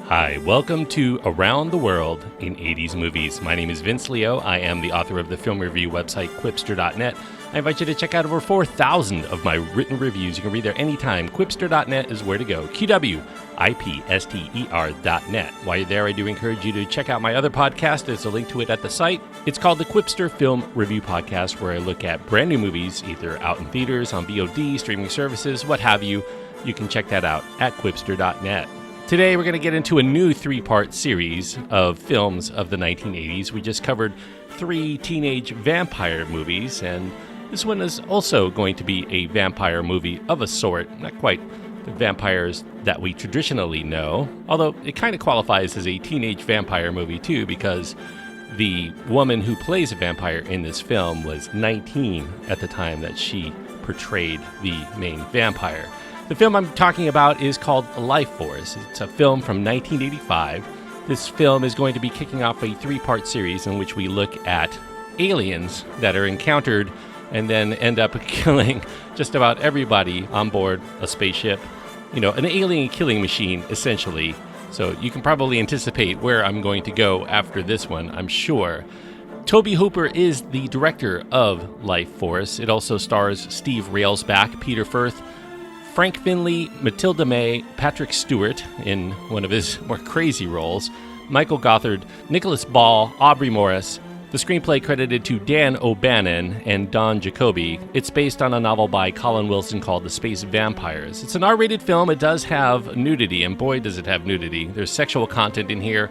Hi, welcome to Around the World in 80s Movies. My name is Vince Leo. I am the author of the film review website Quipster.net. I invite you to check out over 4,000 of my written reviews. You can read there anytime. Quipster.net is where to go. QWIPSTER.net. While you're there, I do encourage you to check out my other podcast. There's a link to it at the site. It's called the Quipster Film Review Podcast, where I look at brand new movies, either out in theaters, on VOD, streaming services, what have you. You can check that out at Quipster.net. Today, we're going to get into a new three-part series of films of the 1980s. We just covered 3 teenage vampire movies, and this one is also going to be a vampire movie of a sort. Not quite the vampires that we traditionally know, although it kind of qualifies as a teenage vampire movie, too, because the woman who plays a vampire in this film was 19 at the time that she portrayed the main vampire. The film I'm talking about is called Lifeforce. It's a film from 1985. This film is going to be kicking off a 3-part series in which we look at aliens that are encountered and then end up killing just about everybody on board a spaceship. You know, an alien killing machine, essentially. So you can probably anticipate where I'm going to go after this one, I'm sure. Tobe Hooper is the director of Lifeforce. It also stars Steve Railsback, Peter Firth, Frank Finley, Matilda May, Patrick Stewart in one of his more crazy roles, Michael Gothard, Nicholas Ball, Aubrey Morris. The screenplay credited to Dan O'Bannon and Don Jacoby. It's based on a novel by Colin Wilson called The Space Vampires. It's an R-rated film. It does have nudity, and boy does it have nudity. There's sexual content in here,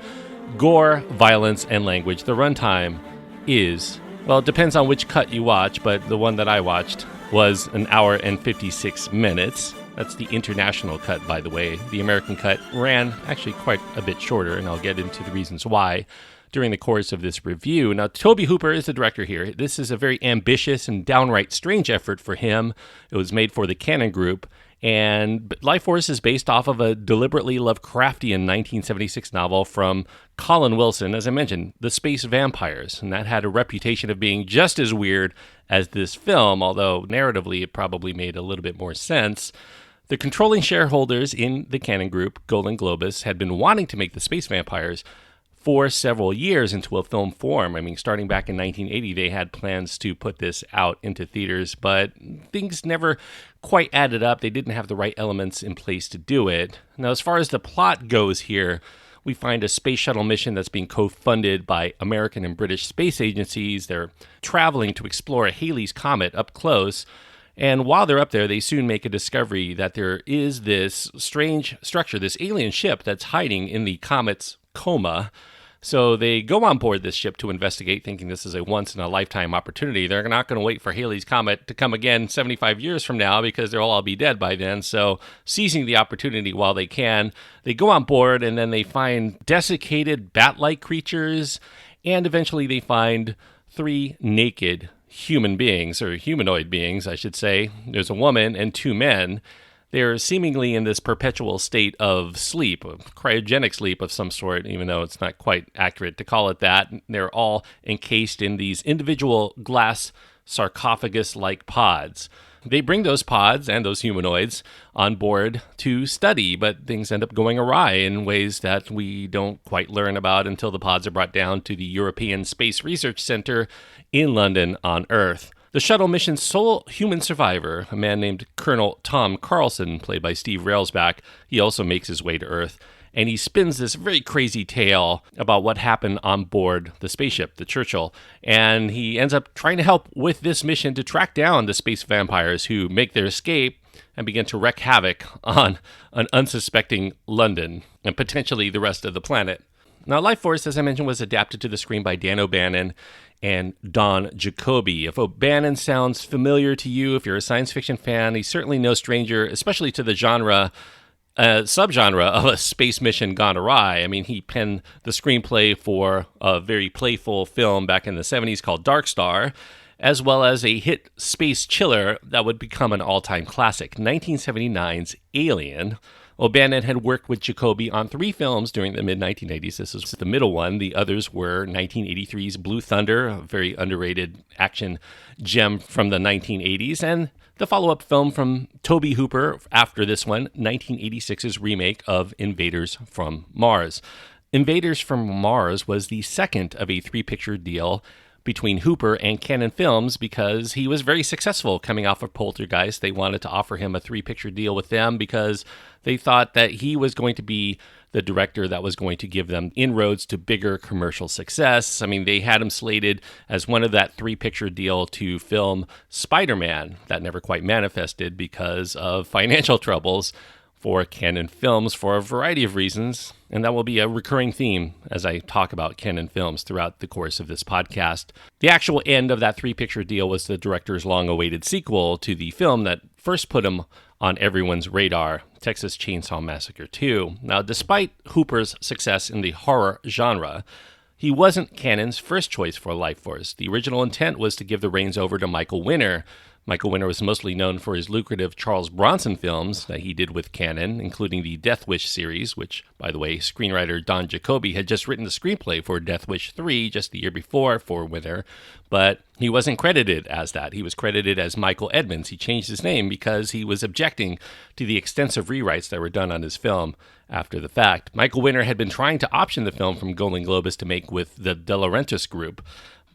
gore, violence, and language. The runtime is, well, it depends on which cut you watch, but the one that I watched was an hour and 56 minutes. That's the international cut, by the way. The American cut ran actually quite a bit shorter, and I'll get into the reasons why during the course of this review. Now, Tobe Hooper is the director here. This is a very ambitious and downright strange effort for him. It was made for the Cannon Group, and Lifeforce is based off of a deliberately Lovecraftian 1976 novel from Colin Wilson, as I mentioned, The Space Vampires, and that had a reputation of being just as weird as this film, although narratively it probably made a little bit more sense. The controlling shareholders in the Cannon Group, Golden Globus, had been wanting to make The Space Vampires for several years into a film form. I mean, starting back in 1980, they had plans to put this out into theaters, but things never quite added up. They didn't have the right elements in place to do it. Now, as far as the plot goes here, we find a space shuttle mission that's being co-funded by American and British space agencies. They're traveling to explore Halley's Comet up close. And while they're up there, they soon make a discovery that there is this strange structure, this alien ship that's hiding in the comet's coma. So they go on board this ship to investigate, thinking this is a once-in-a-lifetime opportunity. They're not going to wait for Halley's Comet to come again 75 years from now because they'll all be dead by then. So seizing the opportunity while they can, they go on board and then they find desiccated bat-like creatures, and eventually they find 3 naked human beings, or humanoid beings, I should say. There's a woman and 2 men. They're seemingly in this perpetual state of sleep, a cryogenic sleep of some sort, even though it's not quite accurate to call it that. They're all encased in these individual glass sarcophagus-like pods. They bring those pods and those humanoids on board to study, but things end up going awry in ways that we don't quite learn about until the pods are brought down to the European Space Research Center in London on Earth. The shuttle mission's sole human survivor, a man named Colonel Tom Carlsen, played by Steve Railsback, he also makes his way to Earth, and he spins this very crazy tale about what happened on board the spaceship, the Churchill, and he ends up trying to help with this mission to track down the space vampires who make their escape and begin to wreak havoc on an unsuspecting London and potentially the rest of the planet. Now, Lifeforce, as I mentioned, was adapted to the screen by Dan O'Bannon and Don Jacoby. If O'Bannon sounds familiar to you, if you're a science fiction fan, he's certainly no stranger, especially to the genre, subgenre of a space mission gone awry. I mean, he penned the screenplay for a very playful film back in the 70s called Dark Star, as well as a hit space chiller that would become an all-time classic, 1979's Alien. O'Bannon had worked with Jacoby on 3 films during the mid-1980s. This was the middle one. The others were 1983's Blue Thunder, a very underrated action gem from the 1980s, and the follow-up film from Tobe Hooper after this one, 1986's remake of Invaders from Mars. Invaders from Mars was the second of a three-picture deal between Hooper and Cannon Films because he was very successful coming off of Poltergeist. They wanted to offer him a three-picture deal with them because they thought that he was going to be the director that was going to give them inroads to bigger commercial success. I mean, they had him slated as one of that three-picture deal to film Spider-Man. That never quite manifested because of financial troubles for Cannon Films for a variety of reasons, and that will be a recurring theme as I talk about Cannon Films throughout the course of this podcast. The actual end of that three-picture deal was the director's long-awaited sequel to the film that first put him on everyone's radar, Texas Chainsaw Massacre 2. Now, despite Hooper's success in the horror genre, he wasn't Cannon's first choice for Lifeforce. The original intent was to give the reins over to Michael Winner. Michael Winner was mostly known for his lucrative Charles Bronson films that he did with Cannon, including the Death Wish series, which, by the way, screenwriter Don Jacoby had just written the screenplay for Death Wish 3 just the year before for Winner, but he wasn't credited as that. He was credited as Michael Edmonds. He changed his name because he was objecting to the extensive rewrites that were done on his film after the fact. Michael Winner had been trying to option the film from Golden Globus to make with the De Laurentiis Group,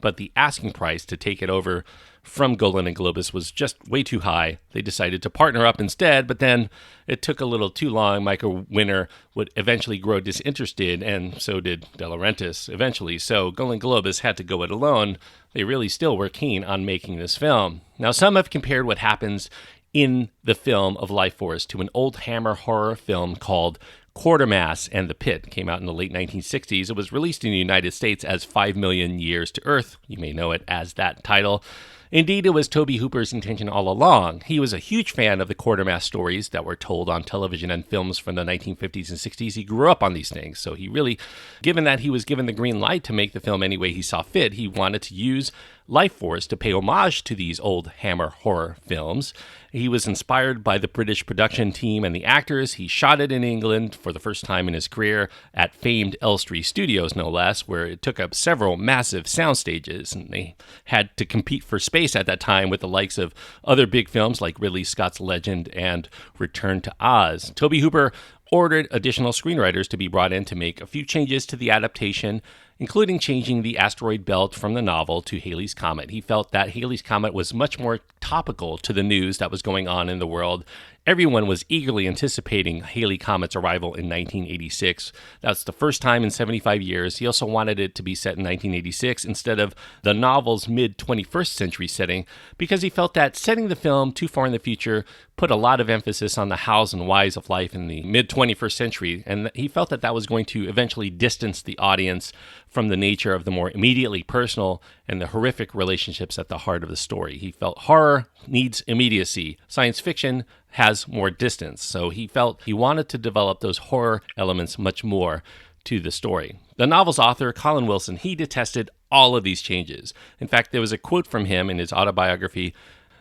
but the asking price to take it over from Golden and Globus was just way too high. They decided to partner up instead, but then it took a little too long. Michael Winner would eventually grow disinterested, and so did De Laurentiis eventually. So Golden Globus had to go it alone. They really still were keen on making this film. Now, some have compared what happens in the film of Lifeforce to an old Hammer horror film called Quartermass and the Pit. Came out in the late 1960s. It was released in the United States as 5 Million Years to Earth. You may know it as that title. Indeed, it was Tobe Hooper's intention all along. He was a huge fan of the Quartermass stories that were told on television and films from the 1950s and 60s. He grew up on these things, so he really, given that he was given the green light to make the film any way he saw fit, he wanted to use Lifeforce to pay homage to these old Hammer horror films. He was inspired by the British production team and the actors. He shot it in England for the first time in his career at famed Elstree Studios, no less, where it took up several massive sound stages, and they had to compete for space at that time with the likes of other big films like Ridley Scott's Legend and Return to Oz. Tobe Hooper ordered additional screenwriters to be brought in to make a few changes to the adaptation, including changing the asteroid belt from the novel to Halley's Comet. He felt that Halley's Comet was much more topical to the news that was going on in the world. Everyone was eagerly anticipating Halley Comet's arrival in 1986. That's the first time in 75 years. He also wanted it to be set in 1986 instead of the novel's mid-21st century setting because he felt that setting the film too far in the future put a lot of emphasis on the hows and whys of life in the mid-21st century, and he felt that that was going to eventually distance the audience from the nature of the more immediately personal and the horrific relationships at the heart of the story. He felt horror needs immediacy. Science fiction has more distance. So he felt he wanted to develop those horror elements much more to the story. The novel's author, Colin Wilson, he detested all of these changes. In fact, there was a quote from him in his autobiography.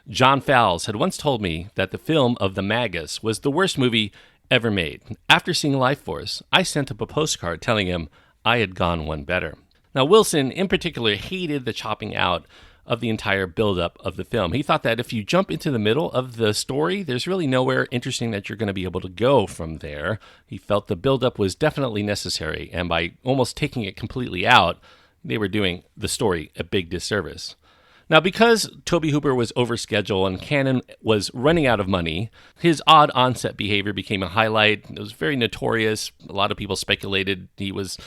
John Fowles had once told me that the film of the Magus was the worst movie ever made. After seeing Lifeforce, I sent up a postcard telling him I had gone one better. Now, Wilson, in particular, hated the chopping out of the entire buildup of the film. He thought that if you jump into the middle of the story, there's really nowhere interesting that you're going to be able to go from there. He felt the buildup was definitely necessary, and by almost taking it completely out, they were doing the story a big disservice. Now, because Tobe Hooper was over schedule and Cannon was running out of money, his odd on-set behavior became a highlight. It was very notorious. A lot of people speculated he was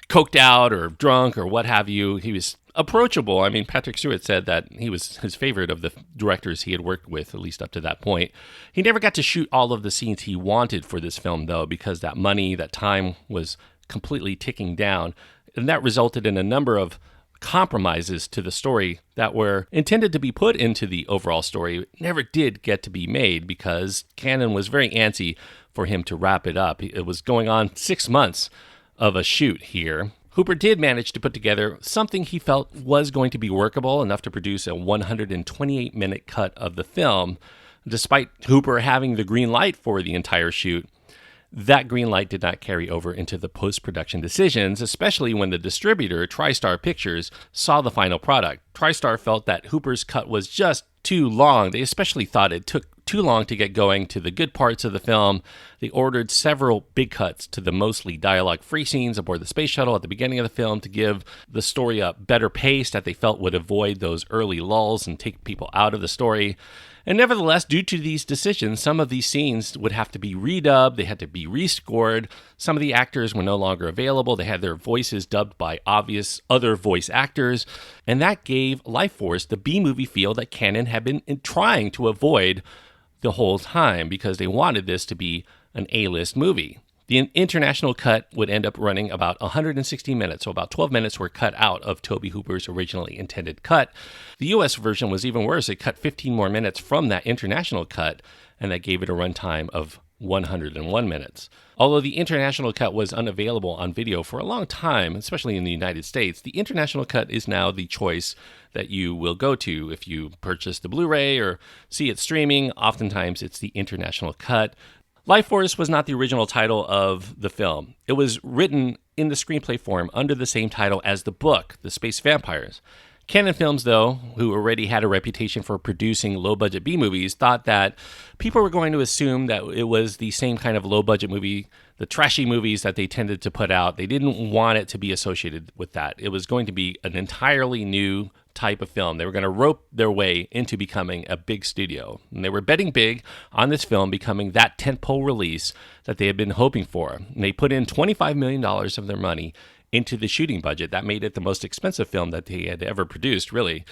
coked out or drunk or what have you. He was approachable. I mean, Patrick Stewart said that he was his favorite of the directors he had worked with, at least up to that point. He never got to shoot all of the scenes he wanted for this film, though, because that money, that time was completely ticking down. And that resulted in a number of compromises to the story that were intended to be put into the overall story never did get to be made because Cannon was very antsy for him to wrap it up. It was going on 6 months of a shoot here. Hooper did manage to put together something he felt was going to be workable enough to produce a 128-minute cut of the film. Despite Hooper having the green light for the entire shoot, That green light did not carry over into the post-production decisions, especially when the distributor, TriStar Pictures, saw the final product. TriStar felt that Hooper's cut was just too long. They especially thought it took too long to get going to the good parts of the film. They ordered several big cuts to the mostly dialogue-free scenes aboard the space shuttle at the beginning of the film to give the story a better pace that they felt would avoid those early lulls and take people out of the story. And nevertheless, due to these decisions, some of these scenes would have to be redubbed, they had to be rescored. Some of the actors were no longer available. They had their voices dubbed by obvious other voice actors. And that gave Lifeforce the B-movie feel that Cannon had been trying to avoid the whole time, because they wanted this to be an A-list movie. The international cut would end up running about 160 minutes, so about 12 minutes were cut out of Tobe Hooper's originally intended cut. The US version was even worse. It cut 15 more minutes from that international cut, and that gave it a runtime of 101 minutes. Although the international cut was unavailable on video for a long time, especially in the United States, the international cut is now the choice that you will go to if you purchase the Blu-ray or see it streaming. Oftentimes it's the international cut. Lifeforce was not the original title of the film. It was written in the screenplay form under the same title as the book, The Space Vampires. Cannon Films, though, who already had a reputation for producing low-budget B-movies, thought that people were going to assume that it was the same kind of low-budget movie, the trashy movies that they tended to put out. They didn't want it to be associated with that. It was going to be an entirely new type of film. They were going to rope their way into becoming a big studio. And they were betting big on this film becoming that tentpole release that they had been hoping for. And they put in $25 million of their money into the shooting budget. That made it the most expensive film that they had ever produced, really.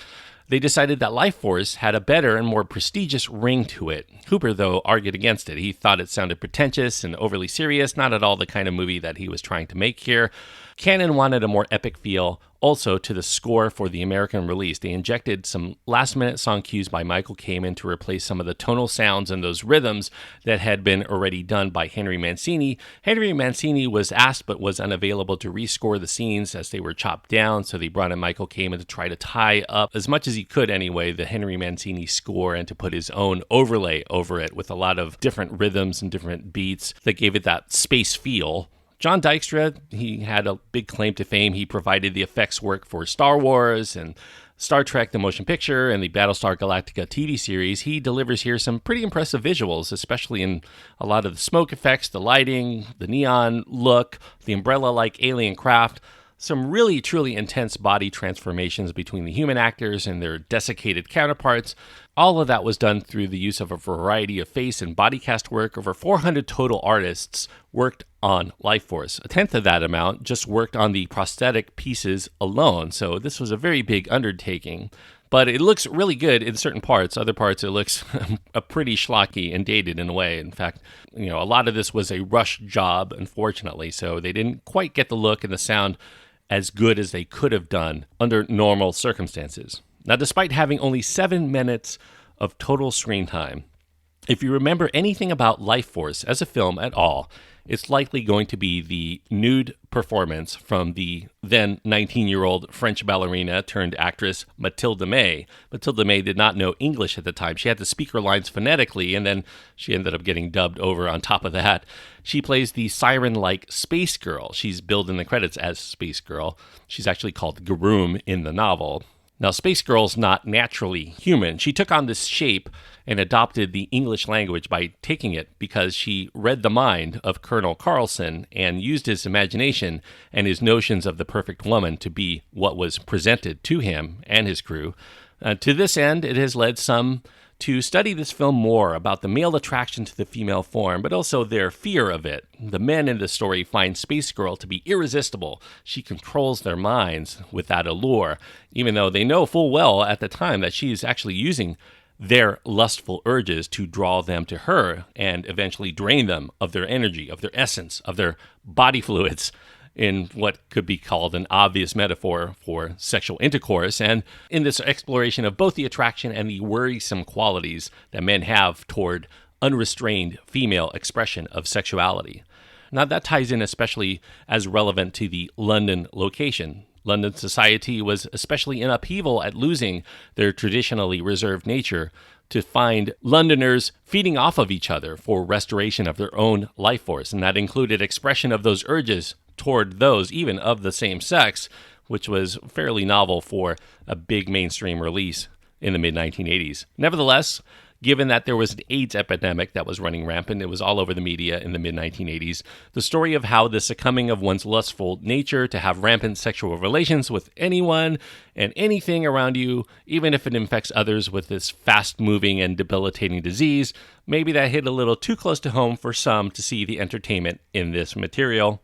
They decided that Lifeforce had a better and more prestigious ring to it. Hooper, though, argued against it. He thought it sounded pretentious and overly serious, not at all the kind of movie that he was trying to make here. Cannon wanted a more epic feel also to the score for the American release. They injected some last-minute song cues by Michael Kamen to replace some of the tonal sounds and those rhythms that had been already done by Henry Mancini. Henry Mancini was asked but was unavailable to rescore the scenes as they were chopped down, so they brought in Michael Kamen to try to tie up, as much as he could anyway, the Henry Mancini score and to put his own overlay over it with a lot of different rhythms and different beats that gave it that space feel. John Dykstra, he had a big claim to fame. He provided the effects work for Star Wars and Star Trek, the motion picture, and the Battlestar Galactica TV series. He delivers here some pretty impressive visuals, especially in a lot of the smoke effects, the lighting, the neon look, the umbrella-like alien craft. Some really, truly intense body transformations between the human actors and their desiccated counterparts. All of that was done through the use of a variety of face and body cast work. Over 400 total artists worked on Lifeforce. A tenth of that amount just worked on the prosthetic pieces alone. So this was a very big undertaking. But it looks really good in certain parts. Other parts, it looks a pretty schlocky and dated in a way. In fact, a lot of this was a rush job, unfortunately. So they didn't quite get the look and the sound as good as they could have done under normal circumstances. Now, despite having only 7 minutes of total screen time, if you remember anything about Lifeforce as a film at all, it's likely going to be the nude performance from the then 19-year-old French ballerina turned actress Mathilde May. Mathilde May did not know English at the time. She had to speak her lines phonetically, and then she ended up getting dubbed over on top of that. She plays the siren-like Space Girl. She's billed in the credits as Space Girl. She's actually called Garoom in the novel. Now, Space Girl's not naturally human. She took on this shape and adopted the English language by taking it because she read the mind of Colonel Carlsen and used his imagination and his notions of the perfect woman to be what was presented to him and his crew. To this end, it has led some to study this film more about the male attraction to the female form, but also their fear of it. The men in the story find Space Girl to be irresistible. She controls their minds with that allure, even though they know full well at the time that she is actually using their lustful urges to draw them to her and eventually drain them of their energy, of their essence, of their body fluids, in what could be called an obvious metaphor for sexual intercourse, and in this exploration of both the attraction and the worrisome qualities that men have toward unrestrained female expression of sexuality. Now, that ties in especially as relevant to the London location. London society was especially in upheaval at losing their traditionally reserved nature to find Londoners feeding off of each other for restoration of their own life force, and that included expression of those urges toward those even of the same sex, which was fairly novel for a big mainstream release in the mid-1980s. Nevertheless, given that there was an AIDS epidemic that was running rampant, it was all over the media in the mid-1980s, the story of how the succumbing of one's lustful nature to have rampant sexual relations with anyone and anything around you, even if it infects others with this fast-moving and debilitating disease, maybe that hit a little too close to home for some to see the entertainment in this material.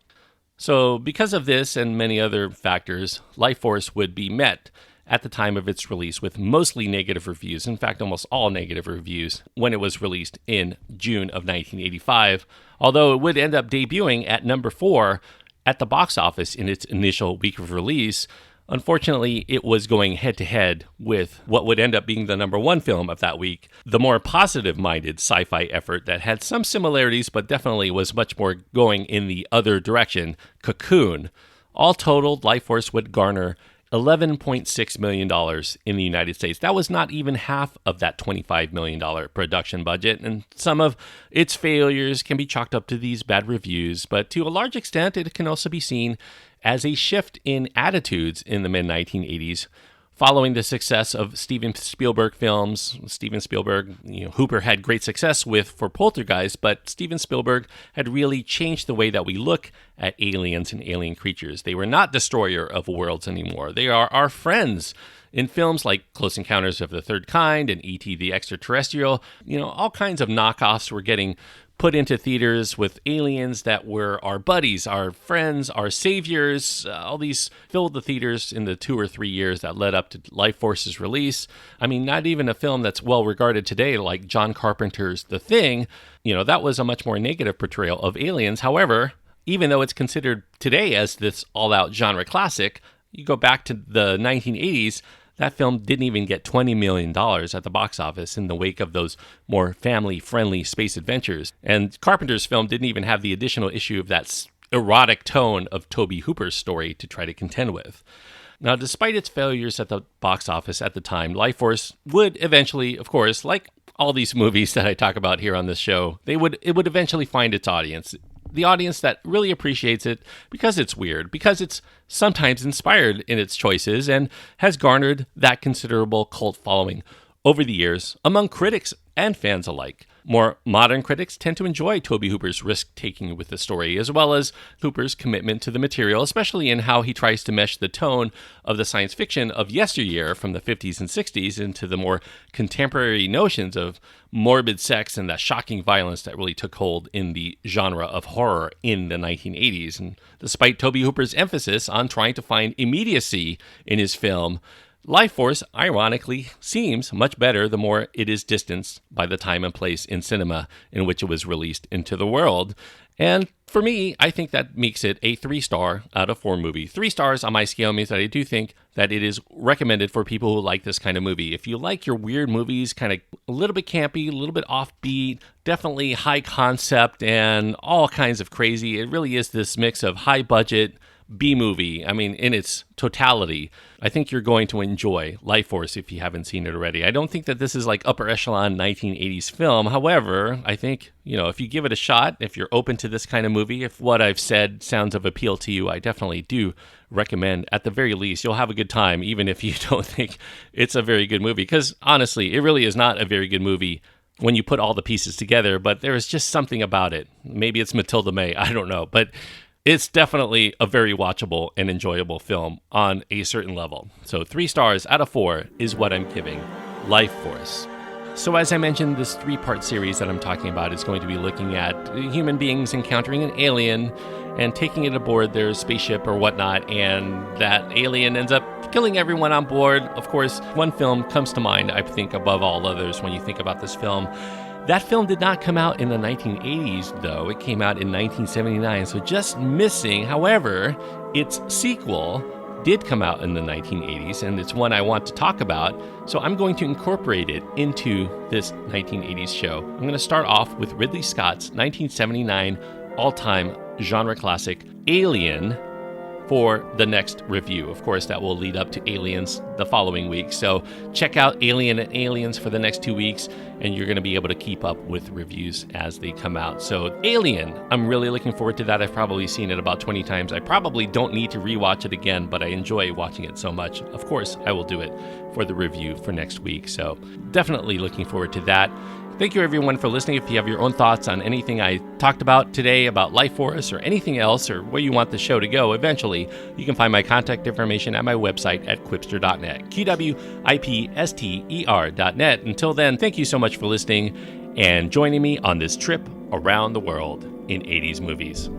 So because of this and many other factors, Lifeforce would be met at the time of its release with mostly negative reviews, in fact almost all negative reviews, when it was released in June of 1985, although it would end up debuting at number 4 at the box office in its initial week of release. Unfortunately, it was going head-to-head with what would end up being the number 1 film of that week, the more positive-minded sci-fi effort that had some similarities but definitely was much more going in the other direction, Cocoon. All totaled, Lifeforce would garner $11.6 million in the United States. That was not even half of that $25 million production budget, and some of its failures can be chalked up to these bad reviews, but to a large extent, it can also be seen as a shift in attitudes in the mid-1980s. Following the success of Steven Spielberg films, Steven Spielberg, Hooper had great success with for Poltergeist, but Steven Spielberg had really changed the way that we look at aliens and alien creatures. They were not destroyer of worlds anymore. They are our friends. In films like Close Encounters of the Third Kind and E.T. the Extraterrestrial, all kinds of knockoffs were getting put into theaters with aliens that were our buddies, our friends, our saviors. All these filled the theaters in the 2 or 3 years that led up to Lifeforce's release. I mean, not even a film that's well regarded today like John Carpenter's The Thing. That was a much more negative portrayal of aliens. However, even though it's considered today as this all-out genre classic, you go back to the 1980s, that film didn't even get $20 million at the box office in the wake of those more family-friendly space adventures. And Carpenter's film didn't even have the additional issue of that erotic tone of Tobe Hooper's story to try to contend with. Now, despite its failures at the box office at the time, Lifeforce would eventually, of course, like all these movies that I talk about here on this show, it would eventually find its audience. The audience that really appreciates it because it's weird, because it's sometimes inspired in its choices and has garnered that considerable cult following over the years among critics and fans alike. More modern critics tend to enjoy Tobe Hooper's risk-taking with the story, as well as Hooper's commitment to the material, especially in how he tries to mesh the tone of the science fiction of yesteryear from the 50s and 60s into the more contemporary notions of morbid sex and that shocking violence that really took hold in the genre of horror in the 1980s. And despite Tobe Hooper's emphasis on trying to find immediacy in his film, Lifeforce, ironically, seems much better the more it is distanced by the time and place in cinema in which it was released into the world. And for me, I think that makes it a 3-star out of 4 movie. 3 stars on my scale means that I do think that it is recommended for people who like this kind of movie. If you like your weird movies, kind of a little bit campy, a little bit offbeat, definitely high concept and all kinds of crazy, it really is this mix of high budget B-movie, in its totality. I think you're going to enjoy Lifeforce if you haven't seen it already. I don't think that this is like upper echelon 1980s film. However, I think, if you give it a shot, if you're open to this kind of movie, if what I've said sounds of appeal to you, I definitely do recommend, at the very least, you'll have a good time, even if you don't think it's a very good movie. Because honestly, it really is not a very good movie when you put all the pieces together, but there is just something about it. Maybe it's Matilda May, I don't know, but it's definitely a very watchable and enjoyable film on a certain level. So 3 stars out of 4 is what I'm giving Lifeforce. So as I mentioned, this 3-part series that I'm talking about is going to be looking at human beings encountering an alien and taking it aboard their spaceship or whatnot, and that alien ends up killing everyone on board. Of course, one film comes to mind, I think, above all others when you think about this film. That film did not come out in the 1980s, though. It came out in 1979, so just missing. However, its sequel did come out in the 1980s, and it's one I want to talk about, so I'm going to incorporate it into this 1980s show. I'm going to start off with Ridley Scott's 1979 all-time genre classic, Alien, for the next review. Of course, that will lead up to Aliens the following week. So check out Alien and Aliens for the next 2 weeks, and you're going to be able to keep up with reviews as they come out. So Alien, I'm really looking forward to that. I've probably seen it about 20 times. I probably don't need to rewatch it again, but I enjoy watching it so much. Of course, I will do it for the review for next week. So definitely looking forward to that. Thank you, everyone, for listening. If you have your own thoughts on anything I talked about today about Lifeforce or anything else, or where you want the show to go eventually, you can find my contact information at my website at quipster.net, QWIPSTER.net. Until then, thank you so much for listening and joining me on this trip around the world in 80s movies.